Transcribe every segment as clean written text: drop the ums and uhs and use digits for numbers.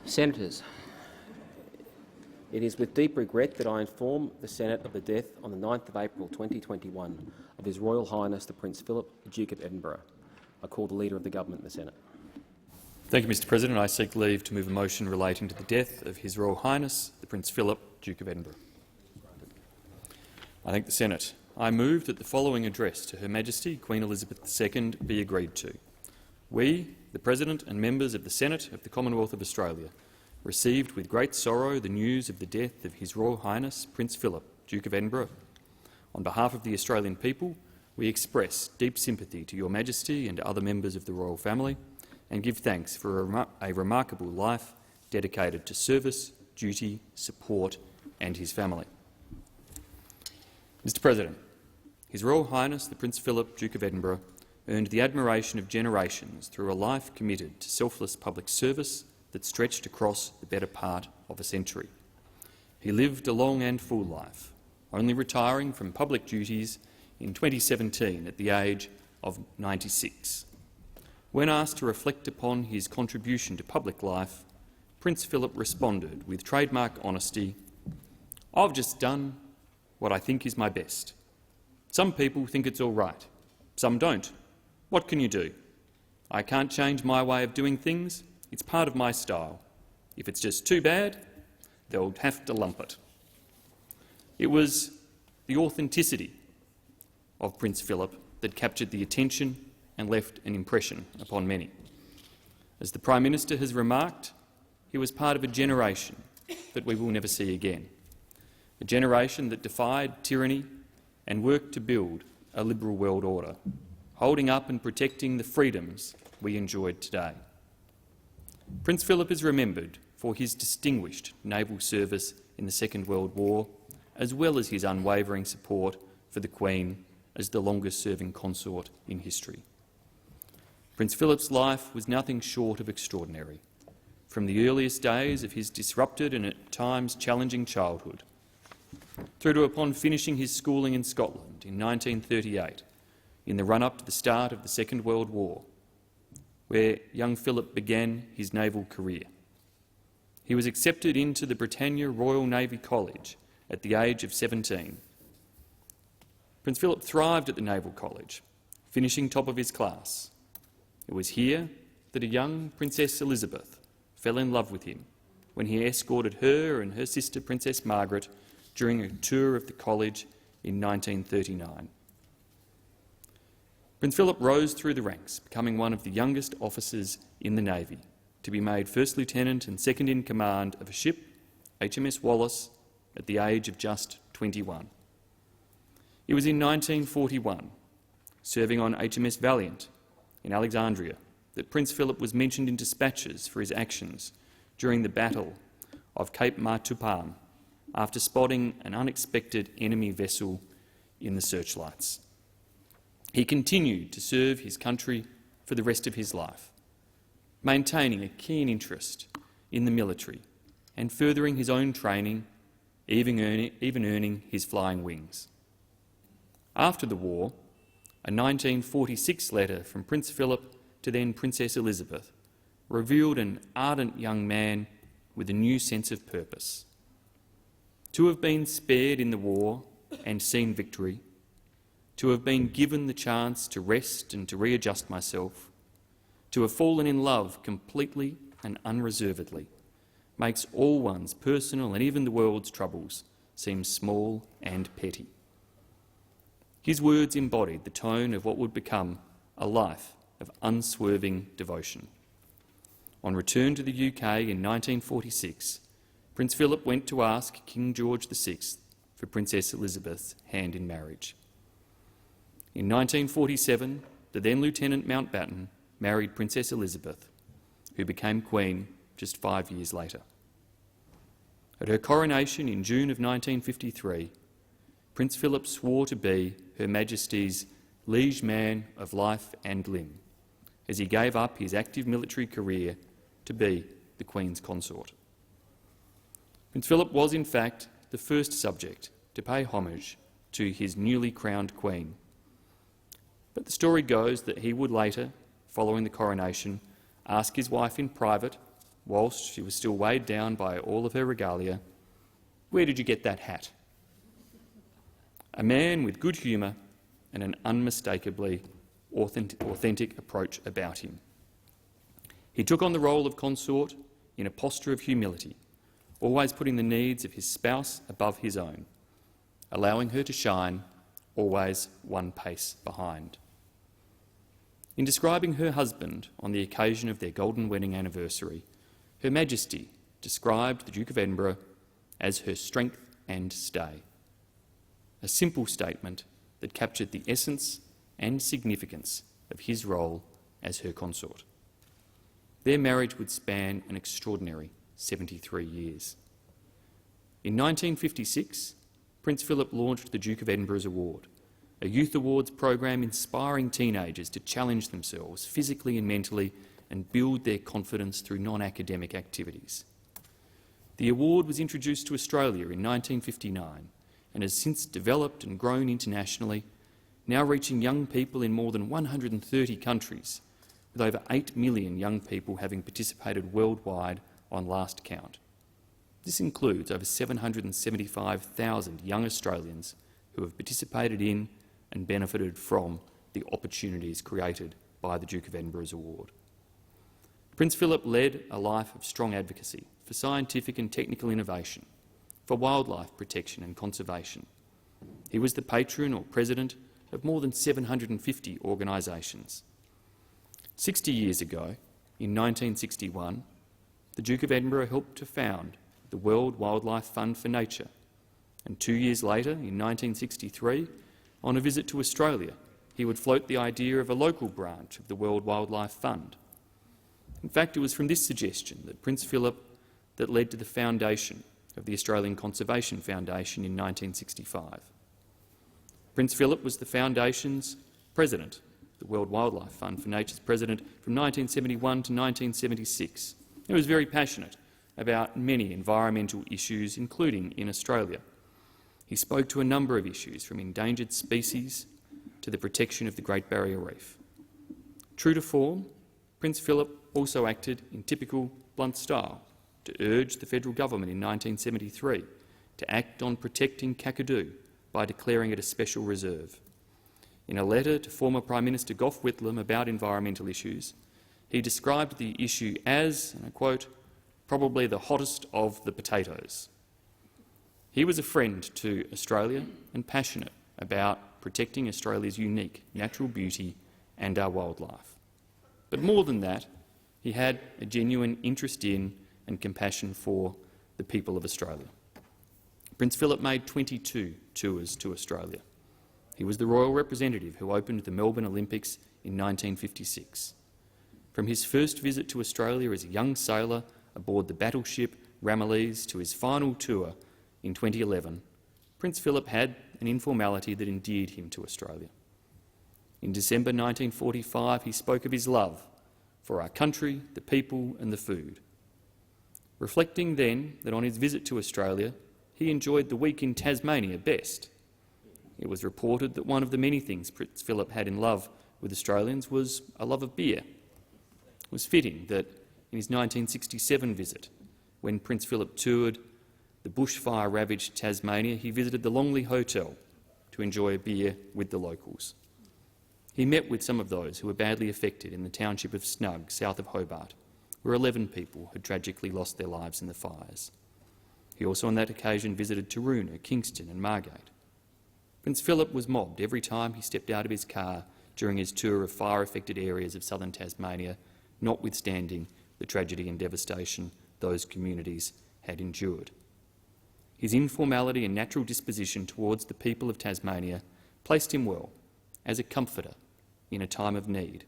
Senators, it is with deep regret that I inform the Senate of the death on the 9th of April 2021 of His Royal Highness the Prince Philip, Duke of Edinburgh. I call the Leader of the Government in the Senate. Thank you, Mr President. I seek leave to move a motion relating to the death of His Royal Highness the Prince Philip, Duke of Edinburgh. I thank the Senate. I move that the following address to Her Majesty Queen Elizabeth II be agreed to. We, the President and members of the Senate of the Commonwealth of Australia, received with great sorrow the news of the death of His Royal Highness Prince Philip, Duke of Edinburgh. On behalf of the Australian people, we express deep sympathy to Your Majesty and other members of the royal family and give thanks for a remarkable life dedicated to service, duty, support and his family. Mr President, His Royal Highness the Prince Philip, Duke of Edinburgh, earned the admiration of generations through a life committed to selfless public service that stretched across the better part of a century. He lived a long and full life, only retiring from public duties in 2017 at the age of 96. When asked to reflect upon his contribution to public life, Prince Philip responded with trademark honesty, "I've just done what I think is my best. Some people think it's all right, some don't. What can you do? I can't change my way of doing things. It's part of my style. If it's just too bad, they'll have to lump it." It was the authenticity of Prince Philip that captured the attention and left an impression upon many. As the Prime Minister has remarked, he was part of a generation that we will never see again, a generation that defied tyranny and worked to build a liberal world order, holding up and protecting the freedoms we enjoyed today. Prince Philip is remembered for his distinguished naval service in the Second World War, as well as his unwavering support for the Queen as the longest-serving consort in history. Prince Philip's life was nothing short of extraordinary, from the earliest days of his disrupted and at times challenging childhood, through to upon finishing his schooling in Scotland in 1938, in the run-up to the start of the Second World War, where young Philip began his naval career. He was accepted into the Britannia Royal Navy College at the age of 17. Prince Philip thrived at the Naval College, finishing top of his class. It was here that a young Princess Elizabeth fell in love with him when he escorted her and her sister Princess Margaret during a tour of the college in 1939. Prince Philip rose through the ranks, becoming one of the youngest officers in the Navy, to be made First Lieutenant and Second in Command of a ship, HMS Wallace, at the age of just 21. It was in 1941, serving on HMS Valiant in Alexandria, that Prince Philip was mentioned in dispatches for his actions during the Battle of Cape Matupam after spotting an unexpected enemy vessel in the searchlights. He continued to serve his country for the rest of his life, maintaining a keen interest in the military and furthering his own training, even earning his flying wings. After the war, a 1946 letter from Prince Philip to then Princess Elizabeth revealed an ardent young man with a new sense of purpose. To have been spared in the war and seen victory, to have been given the chance to rest and to readjust myself, to have fallen in love completely and unreservedly, makes all one's personal and even the world's troubles seem small and petty. His words embodied the tone of what would become a life of unswerving devotion. On return to the UK in 1946, Prince Philip went to ask King George VI for Princess Elizabeth's hand in marriage. In 1947, the then Lieutenant Mountbatten married Princess Elizabeth, who became Queen just 5 years later. At her coronation in June of 1953, Prince Philip swore to be Her Majesty's liege man of life and limb, as he gave up his active military career to be the Queen's consort. Prince Philip was, in fact, the first subject to pay homage to his newly crowned Queen. But the story goes that he would later, following the coronation, ask his wife in private whilst she was still weighed down by all of her regalia, "Where did you get that hat?" A man with good humour and an unmistakably authentic approach about him. He took on the role of consort in a posture of humility, always putting the needs of his spouse above his own, allowing her to shine, always one pace behind. In describing her husband on the occasion of their golden wedding anniversary, Her Majesty described the Duke of Edinburgh as her strength and stay. A simple statement that captured the essence and significance of his role as her consort. Their marriage would span an extraordinary 73 years. In 1956, Prince Philip launched the Duke of Edinburgh's Award, a youth awards program inspiring teenagers to challenge themselves physically and mentally and build their confidence through non-academic activities. The award was introduced to Australia in 1959 and has since developed and grown internationally, now reaching young people in more than 130 countries, with over 8 million young people having participated worldwide on last count. This includes over 775,000 young Australians who have participated in and benefited from the opportunities created by the Duke of Edinburgh's Award. Prince Philip led a life of strong advocacy for scientific and technical innovation, for wildlife protection and conservation. He was the patron or president of more than 750 organisations. 60 years ago, in 1961, the Duke of Edinburgh helped to found the World Wildlife Fund for Nature, and 2 years later, in 1963, on a visit to Australia, he would float the idea of a local branch of the World Wildlife Fund. In fact, it was from this suggestion that Prince Philip that led to the foundation of the Australian Conservation Foundation in 1965. Prince Philip was the Foundation's president, the World Wildlife Fund for Nature's president from 1971 to 1976. He was very passionate about many environmental issues, including in Australia. He spoke to a number of issues, from endangered species to the protection of the Great Barrier Reef. True to form, Prince Philip also acted in typical blunt style to urge the federal government in 1973 to act on protecting Kakadu by declaring it a special reserve. In a letter to former Prime Minister Gough Whitlam about environmental issues, he described the issue as, and I quote, "probably the hottest of the potatoes." He was a friend to Australia and passionate about protecting Australia's unique natural beauty and our wildlife. But more than that, he had a genuine interest in and compassion for the people of Australia. Prince Philip made 22 tours to Australia. He was the royal representative who opened the Melbourne Olympics in 1956. From his first visit to Australia as a young sailor aboard the battleship Ramillies to his final tour in 2011, Prince Philip had an informality that endeared him to Australia. In December 1945, he spoke of his love for our country, the people and the food. Reflecting then that on his visit to Australia, he enjoyed the week in Tasmania best. It was reported that one of the many things Prince Philip had in love with Australians was a love of beer. It was fitting that in his 1967 visit, when Prince Philip toured the bushfire-ravaged Tasmania, he visited the Longley Hotel to enjoy a beer with the locals. He met with some of those who were badly affected in the township of Snug, south of Hobart, where 11 people had tragically lost their lives in the fires. He also on that occasion visited Taroona, Kingston and Margate. Prince Philip was mobbed every time he stepped out of his car during his tour of fire-affected areas of southern Tasmania, notwithstanding the tragedy and devastation those communities had endured. His informality and natural disposition towards the people of Tasmania placed him well as a comforter in a time of need,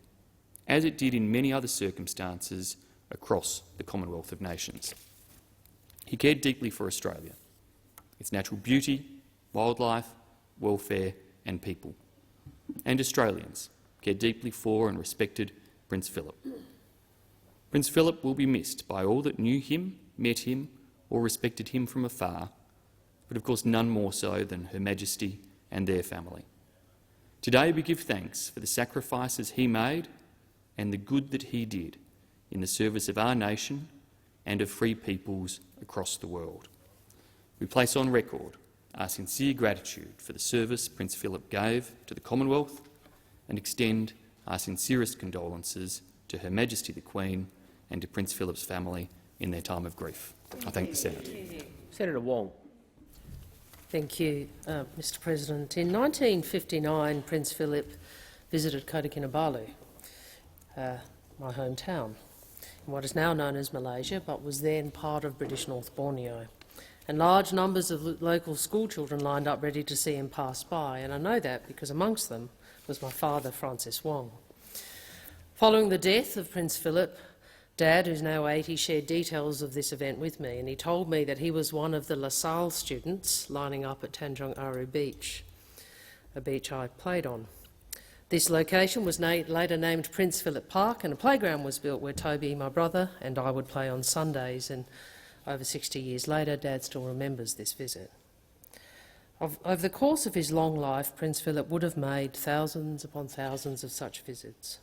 as it did in many other circumstances across the Commonwealth of Nations. He cared deeply for Australia, its natural beauty, wildlife, welfare and people. And Australians cared deeply for and respected Prince Philip. Prince Philip will be missed by all that knew him, met him or respected him from afar, but of course none more so than Her Majesty and their family. Today we give thanks for the sacrifices he made and the good that he did in the service of our nation and of free peoples across the world. We place on record our sincere gratitude for the service Prince Philip gave to the Commonwealth and extend our sincerest condolences to Her Majesty the Queen and to Prince Philip's family in their time of grief. I thank the Senate. Senator Wong. Thank you, Mr President. In 1959, Prince Philip visited Kota Kinabalu, my hometown, in what is now known as Malaysia, but was then part of British North Borneo. And large numbers of local schoolchildren lined up ready to see him pass by, and I know that because amongst them was my father, Francis Wong. Following the death of Prince Philip, Dad, who's now 80, shared details of this event with me, and he told me that he was one of the LaSalle students lining up at Tanjong Aru Beach, a beach I played on. This location was later named Prince Philip Park, and a playground was built where Toby, my brother, and I would play on Sundays, and over 60 years later, Dad still remembers this visit. Over the course of his long life, Prince Philip would have made thousands upon thousands of such visits.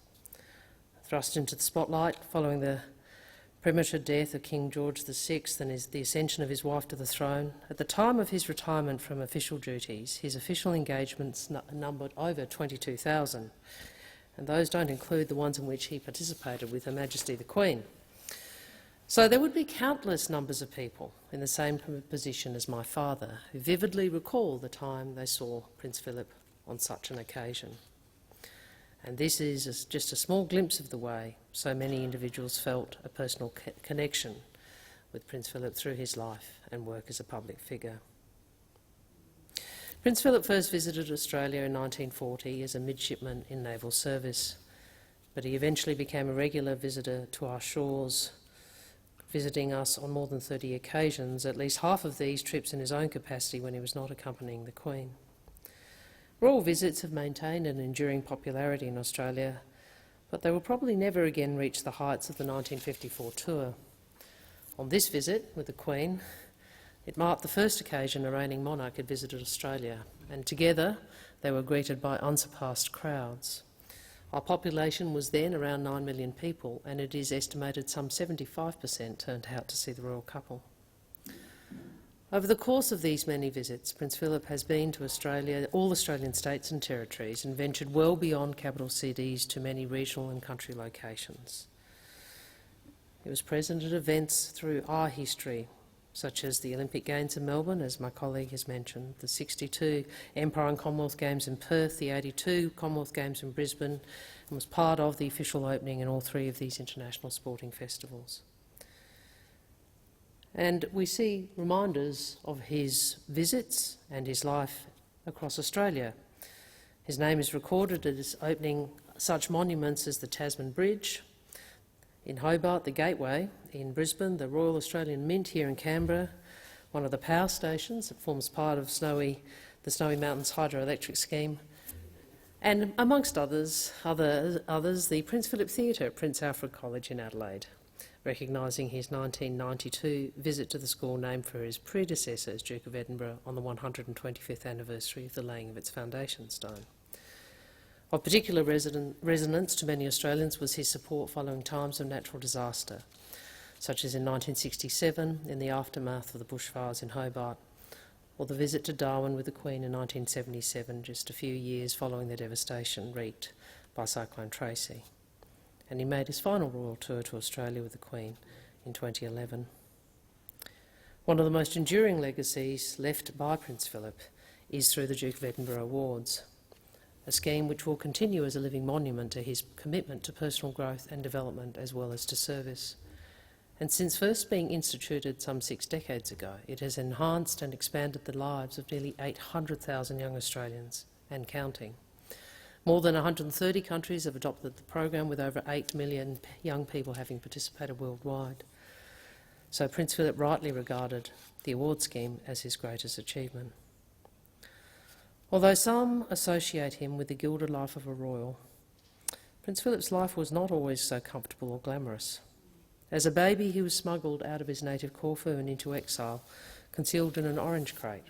Thrust into the spotlight following the premature death of King George VI and the ascension of his wife to the throne, at the time of his retirement from official duties, his official engagements numbered over 22,000, and those don't include the ones in which he participated with Her Majesty the Queen. So there would be countless numbers of people in the same position as my father who vividly recall the time they saw Prince Philip on such an occasion. And this is just a small glimpse of the way so many individuals felt a personal connection with Prince Philip through his life and work as a public figure. Prince Philip first visited Australia in 1940 as a midshipman in naval service, but he eventually became a regular visitor to our shores, visiting us on more than 30 occasions, at least half of these trips in his own capacity when he was not accompanying the Queen. Royal visits have maintained an enduring popularity in Australia, but they will probably never again reach the heights of the 1954 tour. On this visit with the Queen, it marked the first occasion a reigning monarch had visited Australia, and together they were greeted by unsurpassed crowds. Our population was then around 9 million people, and it is estimated some 75% turned out to see the royal couple. Over the course of these many visits, Prince Philip has been to Australia, all Australian states and territories, and ventured well beyond capital cities to many regional and country locations. He was present at events through our history, such as the Olympic Games in Melbourne, as my colleague has mentioned, the 62 Empire and Commonwealth Games in Perth, the 82 Commonwealth Games in Brisbane, and was part of the official opening in all three of these international sporting festivals. And we see reminders of his visits and his life across Australia. His name is recorded as opening such monuments as the Tasman Bridge in Hobart, the Gateway in Brisbane, the Royal Australian Mint here in Canberra, one of the power stations that forms part of the Snowy Mountains hydroelectric scheme, and amongst others, the Prince Philip Theatre at Prince Alfred College in Adelaide, recognising his 1992 visit to the school named for his predecessor as Duke of Edinburgh on the 125th anniversary of the laying of its foundation stone. Of particular resonance to many Australians was his support following times of natural disaster, such as in 1967 in the aftermath of the bushfires in Hobart, or the visit to Darwin with the Queen in 1977, just a few years following the devastation wreaked by Cyclone Tracy. And he made his final royal tour to Australia with the Queen in 2011. One of the most enduring legacies left by Prince Philip is through the Duke of Edinburgh Awards, a scheme which will continue as a living monument to his commitment to personal growth and development as well as to service. And since first being instituted some 6 decades ago, it has enhanced and expanded the lives of nearly 800,000 young Australians and counting. More than 130 countries have adopted the program, with over 8 million young people having participated worldwide. So Prince Philip rightly regarded the award scheme as his greatest achievement. Although some associate him with the gilded life of a royal, Prince Philip's life was not always so comfortable or glamorous. As a baby, he was smuggled out of his native Corfu and into exile, concealed in an orange crate.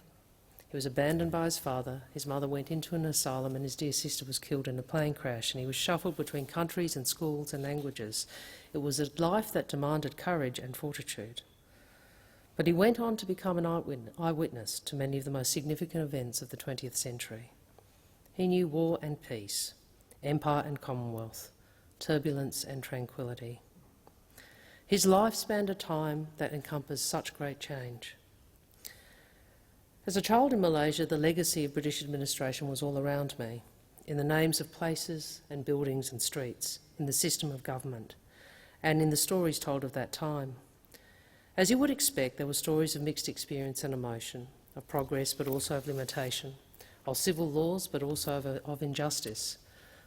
He was abandoned by his father, his mother went into an asylum, and his dear sister was killed in a plane crash, and he was shuffled between countries and schools and languages. It was a life that demanded courage and fortitude. But he went on to become an eyewitness to many of the most significant events of the 20th century. He knew war and peace, empire and commonwealth, turbulence and tranquility. His life spanned a time that encompassed such great change. As a child in Malaysia, the legacy of British administration was all around me, in the names of places and buildings and streets, in the system of government, and in the stories told of that time. As you would expect, there were stories of mixed experience and emotion, of progress but also of limitation, of civil laws but also of injustice.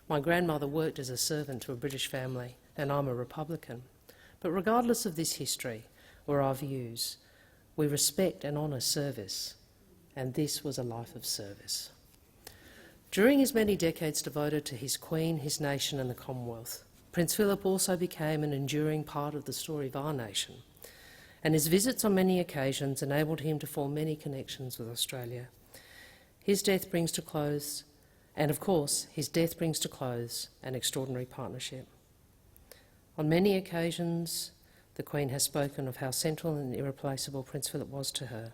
My grandmother worked as a servant to a British family, and I'm a Republican. But regardless of this history or our views, we respect and honour service, and this was a life of service. During his many decades devoted to his Queen, his nation and the Commonwealth, Prince Philip also became an enduring part of the story of our nation, and his visits on many occasions enabled him to form many connections with Australia. His death brings to close, and of course, his death brings to close an extraordinary partnership. On many occasions, the Queen has spoken of how central and irreplaceable Prince Philip was to her.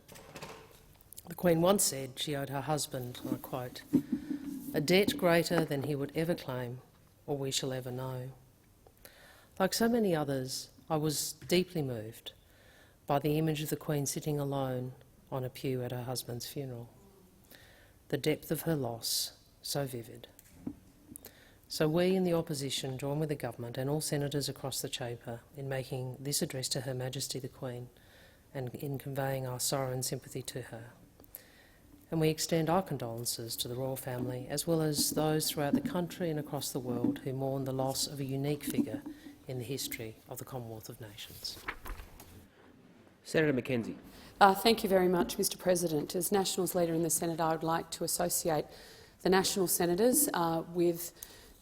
The Queen once said she owed her husband, and I quote, "a debt greater than he would ever claim or we shall ever know." Like so many others, I was deeply moved by the image of the Queen sitting alone on a pew at her husband's funeral. The depth of her loss, so vivid. So we in the opposition join with the government and all senators across the chamber in making this address to Her Majesty the Queen and in conveying our sorrow and sympathy to her. And we extend our condolences to the royal family as well as those throughout the country and across the world who mourn the loss of a unique figure in the history of the Commonwealth of Nations. Senator Mackenzie. Thank you very much, Mr President. As Nationals Leader in the Senate, I would like to associate the National Senators with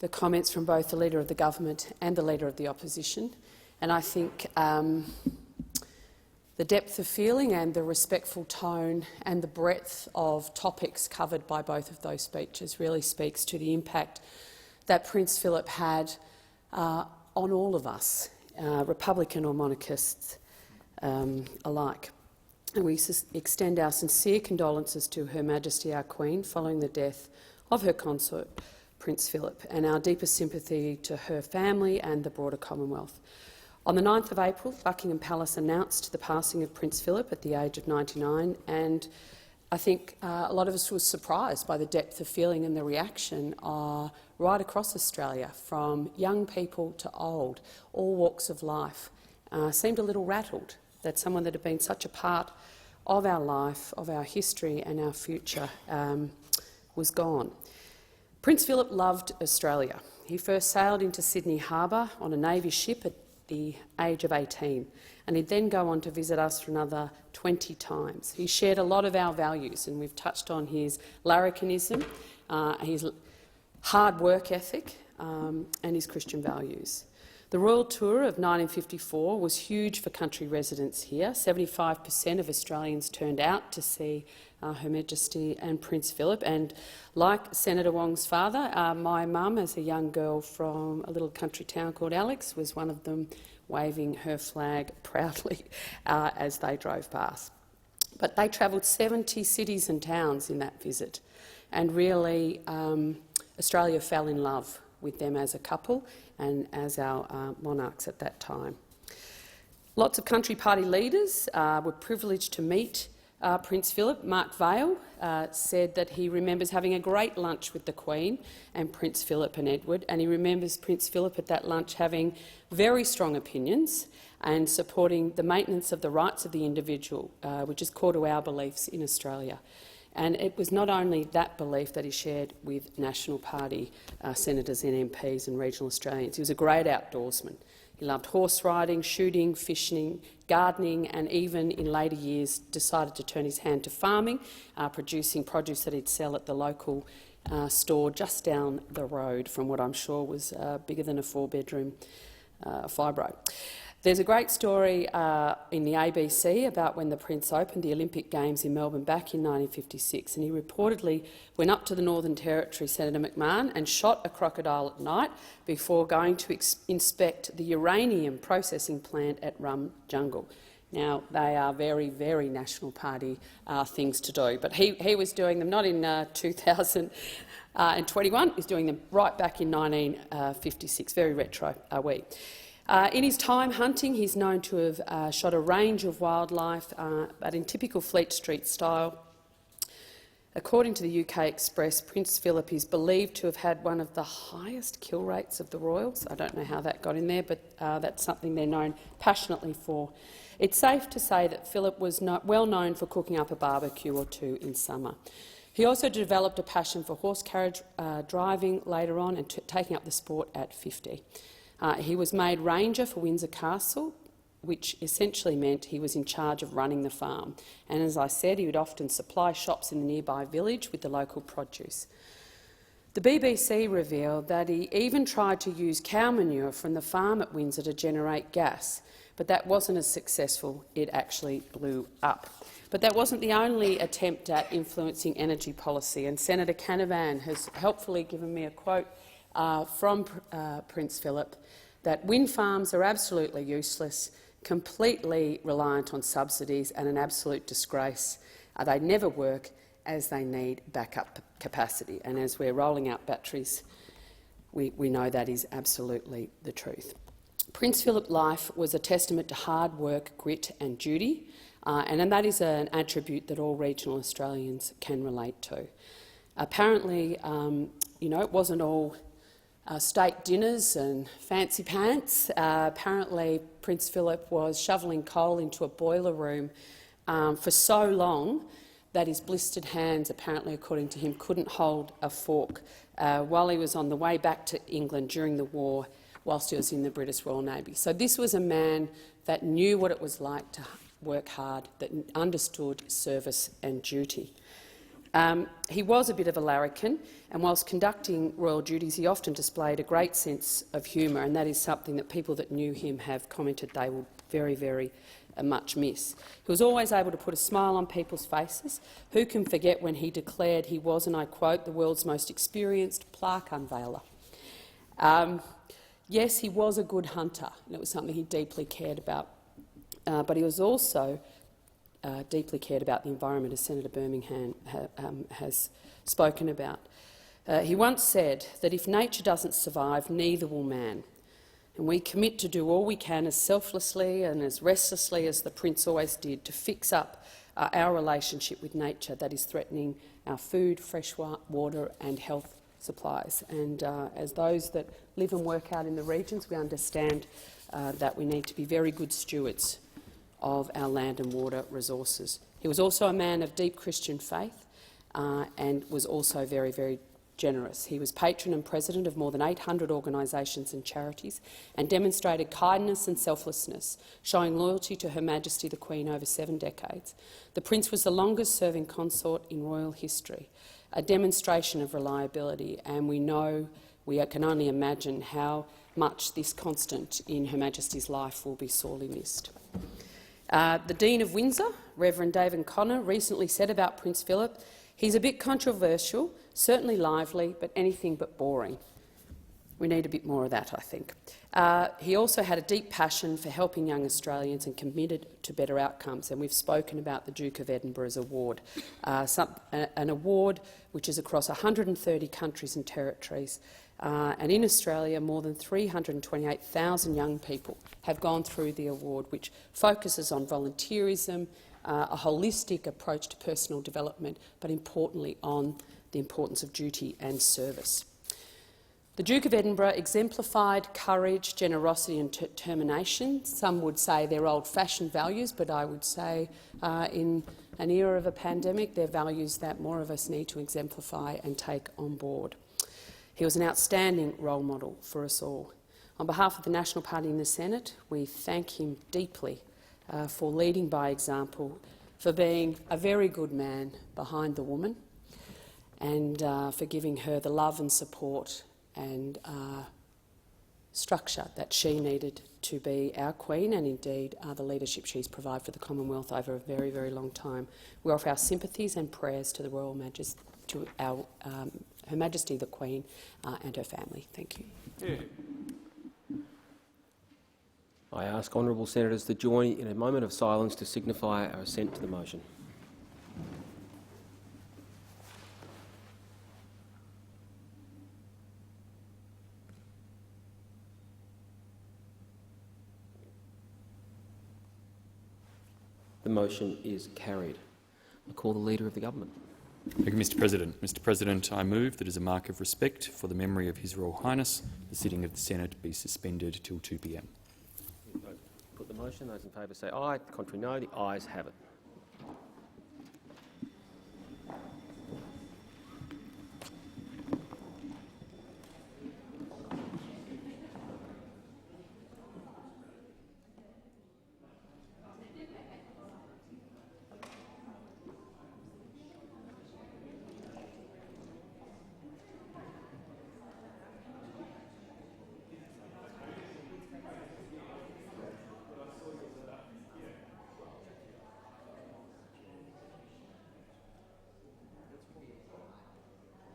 the comments from both the Leader of the Government and the Leader of the Opposition. And I think the depth of feeling and the respectful tone and the breadth of topics covered by both of those speeches really speaks to the impact that Prince Philip had on all of us, Republican or monarchists alike. And we extend our sincere condolences to Her Majesty our Queen following the death of her consort, Prince Philip, and our deepest sympathy to her family and the broader Commonwealth. On the 9th of April, Buckingham Palace announced the passing of Prince Philip at the age of 99, and I think a lot of us were surprised by the depth of feeling and the reaction right across Australia, from young people to old, all walks of life, seemed a little rattled that someone that had been such a part of our life, of our history and our future was gone. Prince Philip loved Australia. He first sailed into Sydney Harbour on a Navy ship at the age of 18, and he'd then go on to visit us for another 20 times. He shared a lot of our values, and we've touched on his larrikinism, his hard work ethic and his Christian values. The Royal Tour of 1954 was huge for country residents here. 75% of Australians turned out to see Her Majesty and Prince Philip, and like Senator Wong's father, my mum, as a young girl from a little country town called Alex, was one of them, waving her flag proudly as they drove past. But they travelled 70 cities and towns in that visit, and really Australia fell in love with them as a couple and as our monarchs at that time. Lots of country party leaders were privileged to meet Prince Philip. Mark Vaile said that he remembers having a great lunch with the Queen and Prince Philip and Edward, and he remembers Prince Philip at that lunch having very strong opinions and supporting the maintenance of the rights of the individual, which is core to our beliefs in Australia. And it was not only that belief that he shared with National Party senators and MPs and regional Australians. He was a great outdoorsman. He loved horse riding, shooting, fishing, gardening, and even in later years decided to turn his hand to farming, producing produce that he'd sell at the local store just down the road from what I'm sure was bigger than a 4-bedroom fibro. There's a great story in the ABC about when the Prince opened the Olympic Games in Melbourne back in 1956, and he reportedly went up to the Northern Territory, Senator McMahon, and shot a crocodile at night before going to inspect the uranium processing plant at Rum Jungle. Now, they are very, very National Party things to do, but he was doing them not in 2021, he was doing them right back in 1956. Very retro are we. In his time hunting, he's known to have shot a range of wildlife, but in typical Fleet Street style. According to the UK Express, Prince Philip is believed to have had one of the highest kill rates of the royals. I don't know how that got in there, but that's something they're known passionately for. It's safe to say that Philip was well known for cooking up a barbecue or two in summer. He also developed a passion for horse carriage driving later on and taking up the sport at 50. He was made ranger for Windsor Castle, which essentially meant he was in charge of running the farm. And as I said, he would often supply shops in the nearby village with the local produce. The BBC revealed that he even tried to use cow manure from the farm at Windsor to generate gas, but that wasn't as successful. It actually blew up. But that wasn't the only attempt at influencing energy policy, and Senator Canavan has helpfully given me a quote from Prince Philip that wind farms are absolutely useless, completely reliant on subsidies and an absolute disgrace. They never work as they need backup capacity. And as we're rolling out batteries, we know that is absolutely the truth. Prince Philip's life was a testament to hard work, grit and duty, and that is an attribute that all regional Australians can relate to. Apparently, it wasn't all state dinners and fancy pants. Apparently, Prince Philip was shoveling coal into a boiler room for so long that his blistered hands, apparently according to him, couldn't hold a fork while he was on the way back to England during the war whilst he was in the British Royal Navy. So this was a man that knew what it was like to work hard, that understood service and duty. He was a bit of a larrikin, and whilst conducting royal duties, he often displayed a great sense of humour, and that is something that people that knew him have commented they will very, very much miss. He was always able to put a smile on people's faces. Who can forget when he declared he was, and I quote, the world's most experienced plaque unveiler? Yes, he was a good hunter, and it was something he deeply cared about, but he was also deeply cared about the environment, as Senator Birmingham has spoken about. He once said that if nature doesn't survive, neither will man. And we commit to do all we can as selflessly and as restlessly as the Prince always did to fix up our relationship with nature that is threatening our food, fresh water and health supplies. And as those that live and work out in the regions, we understand that we need to be very good stewards of our land and water resources. He was also a man of deep Christian faith and was also very, very generous. He was patron and president of more than 800 organisations and charities and demonstrated kindness and selflessness, showing loyalty to Her Majesty the Queen over 7 decades. The Prince was the longest-serving consort in royal history, a demonstration of reliability, and we can only imagine how much this constant in Her Majesty's life will be sorely missed. The Dean of Windsor, Reverend David Connor, recently said about Prince Philip, he's a bit controversial, certainly lively, but anything but boring. We need a bit more of that, I think. He also had a deep passion for helping young Australians and committed to better outcomes, and we've spoken about the Duke of Edinburgh's award, an award which is across 130 countries and territories. And in Australia, more than 328,000 young people have gone through the award, which focuses on volunteerism, a holistic approach to personal development, but importantly on the importance of duty and service. The Duke of Edinburgh exemplified courage, generosity and determination. Some would say they're old-fashioned values, but I would say in an era of a pandemic, they're values that more of us need to exemplify and take on board. He was an outstanding role model for us all. On behalf of the National Party in the Senate, we thank him deeply for leading by example, for being a very good man behind the woman, and for giving her the love and support and structure that she needed to be our Queen and indeed the leadership she's provided for the Commonwealth over a very, very long time. We offer our sympathies and prayers to the Royal Majesty, to our, Her Majesty the Queen and her family. Thank you. Yeah. I ask honourable senators to join in a moment of silence to signify our assent to the motion. The motion is carried. I call the Leader of the Government. Thank you, Mr President. Mr President, I move that as a mark of respect for the memory of His Royal Highness, the sitting of the Senate be suspended till 2 p.m. Put the motion. Those in favour say aye. Contrary no. The ayes have it.